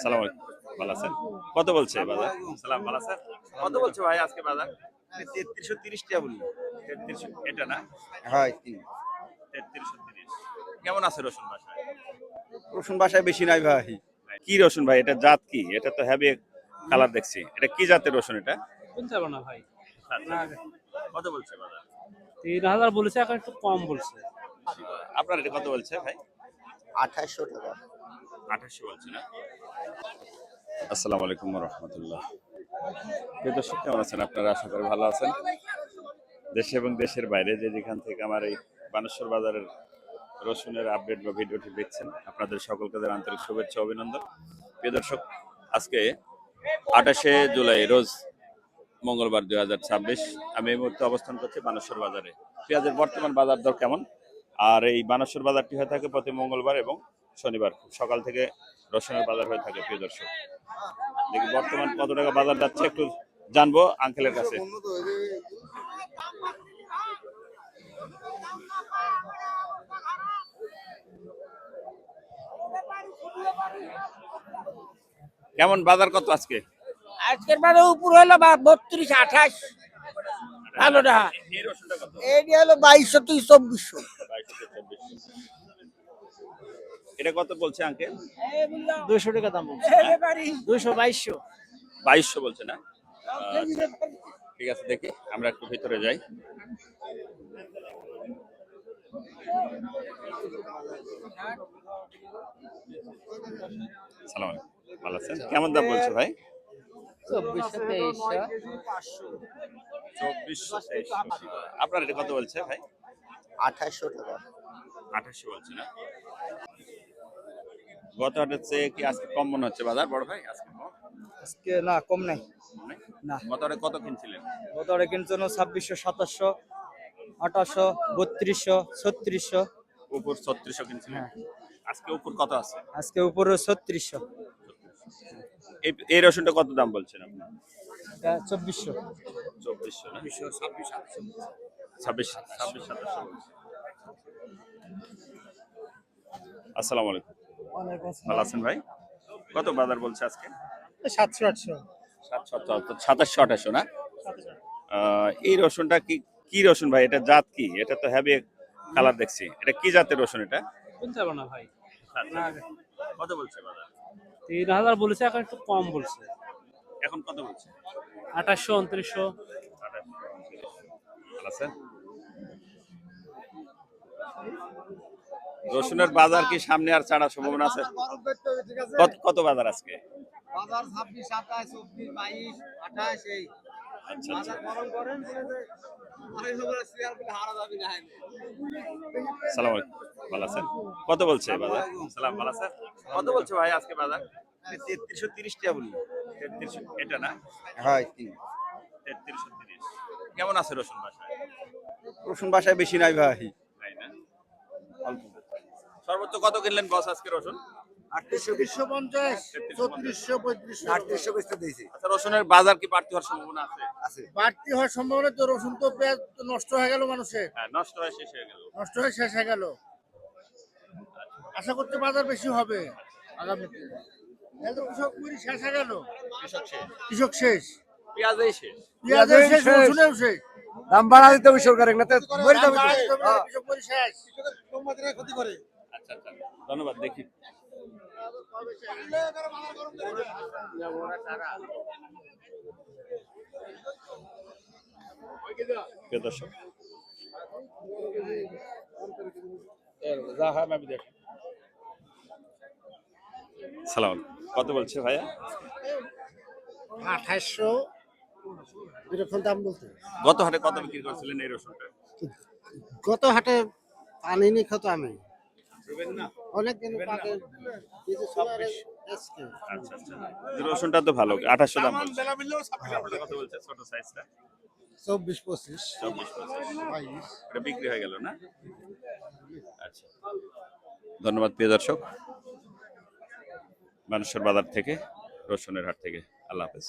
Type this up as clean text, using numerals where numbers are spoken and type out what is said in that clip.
সালাম আলাইকুম, ভালো আছেন? কত বলছে বাজার? সালাম, ভালো আছেন? কত বলছে ভাই আজকে বাজার? 3330 টাকা বললি। 3300 এটা না? হয় 3330। কেমন আছে রসুন বাসায়? রসুন বাসায় বেশি নাই ভাই। কি রসুন ভাই? এটা জাত কি? এটা তো হেভি কালার দেখছি। এটা কি জাতের রসুন এটা? বলতে পারবো না ভাই। আচ্ছা। কত বলছে বাজার? 3000 বলেছে, এখন একটু কম বলছে। আপনার এটা কত বলছে ভাই? 2800 টাকা। 2800 বলছে না? আসসালামু আলাইকুম ওয়া রাহমাতুল্লাহ। প্রিয় দর্শক, কেমন আছেন আপনারা? আশা করি ভালো আছেন। দেশে এবং দেশের বাইরে যে যেখান থেকে আমার এই বানেশ্বর বাজারের রসুনের আপডেট বা ভিডিওটি দেখছেন, আপনাদের সকলকে আন্তরিক শুভেচ্ছা অভিনন্দন। প্রিয় দর্শক, আজকে 28শে জুলাই রোজ মঙ্গলবার 2026। আমি এই মুহূর্তে অবস্থান করছি বানেশ্বর বাজারে। পেঁয়াজের বর্তমান বাজার দর কেমন? আর এই বানেশ্বর বাজারটি হয়ে থাকে প্রতি মঙ্গলবার এবং শনিবার খুব সকাল থেকে রসুনের বাজার হয়ে থাকে। প্রিয় দর্শক, দেখি বর্তমান কত টাকা বাজার যাচ্ছে একটু জানবো আঙ্কেলের কাছে। কেমন বাজার কত আজকে? আজকের বারে উপর হলো 32 28 ভালো না। এই রসুনটা কত? এইটা হলো 2200 থেকে 2400। 2224। এটা কত বলছে আঙ্কেল? 200 টাকা দাম বলছে। 200 2200। 2200 বলছে না? ঠিক আছে, দেখি আমরা একটু ভিতরে যাই। সালাম আলাইকুম, ভালো আছেন? কেমন দাম বলছে ভাই? 2400 2300। 2400 2300। আপনার এটা কত বলছে ভাই? 2800 টাকা। 2800 বলছে না? গত হাটের চেয়ে কি আজকে কম মনে হচ্ছে বাজার বড় ভাই? আজকে কম? আজকে না, কম নাই। নাই? না। গত হাটে কত কিনছিলেন? গতবারে কিনছিল 2600 2700 2800 3200 3600। উপর 3600 কিনছিলেন। হ্যাঁ। আজকে উপর কত আছে? আজকে উপরে 3600। এই রসুনটা কত দাম বলছেন আপনি? এটা 2400। 2400 না? 26 2700 বলছে। আসসালামু আলাইকুম, ভালো আছেন ভাই? কত বাজার বলছে আজকে? 700 800। 2700 2800 না? এই রসুনটা কি কি রসুন ভাই? এটা জাত কি? এটা তো হেভি কালার দেখছি। এটা কি জাতের রসুন এটা? বলতে পারবো না ভাই। কত বলছে বাজার? 3000 বলেছে, এখন একটু কম বলছে। এখন কত বলছে? 2800 2900। ভালো আছেন? রসুনের বাজার কি সামনে আর ছাড়ার সম্ভাবনা আছে? কত কত বাজার আজকে? বাজার 26 27 24 22 28 এই আচ্ছা আচ্ছা। গরম করেন সালাম আলাইকুম, ভালো আছেন? কত বলছে বাজার? সালাম, ভালো আছেন? কত বলছে ভাই আজকে বাজার? 3330 টাকা বললি। 3300 এটা না? হয় 3330। কেমন আছে রসুন বাসায়? রসুন বাসায় বেশি নাই ভাই। তাই না? অল্প। সর্বোচ্চ কত কিনলেন বস আজকে রসুন? 250 3350। 3400 বেচতে দিয়েছি। আচ্ছা, রসুনের বাজার কি বাড়তি হওয়ার সম্ভাবনা আছে? আছে। বাড়তি হওয়ার সম্ভাবনা তো, রসুন তো পেঁয়াজ তো নষ্ট হয়ে গেল মানুষের, হ্যাঁ, নষ্ট হয়ে শেষ হয়ে গেল। নষ্ট হয়ে শেষ হয়ে গেল। আশা করতে বাজার বেশি হবে আগামীতে। এত কৃষক মুড়ি শেষ হয়ে গেল, কৃষক শেষ, কৃষক শেষ, পেঁয়াজই শেষ। পেঁয়াজের শেষ, রসুনেও শেষ। দাম বাড়া দিতে হবে সরকারের, না তো মরে দাম যাবে। বাড়াতে হবে না, কৃষক মুড়ি শেষ। ক্ষতি করে। আচ্ছা আচ্ছা, ধন্যবাদ। দেখি প্রিয় দর্শক, সালাম, কত বলছে ভাইয়া? 2800 এরকম দাম বলতে। গত হাটে কত বিক্রি করেছিলেন এই রসুনটা? গত হাটে আনিনি কত আমি, না, অনেক দিন আগে আচ্ছা আচ্ছা, এই রসুনটা তো ভালো, 2800 দাম বলছে। কত বলছে ছোট সাইজটা? 24 25 24 25। 22। এটা বিক্রি হয়ে গেল না? আচ্ছা, ধন্যবাদ প্রিয় দর্শক, বানেশ্বর বাজার থেকে, রসুনের হাট থেকে। আল্লাহ হাফেজ।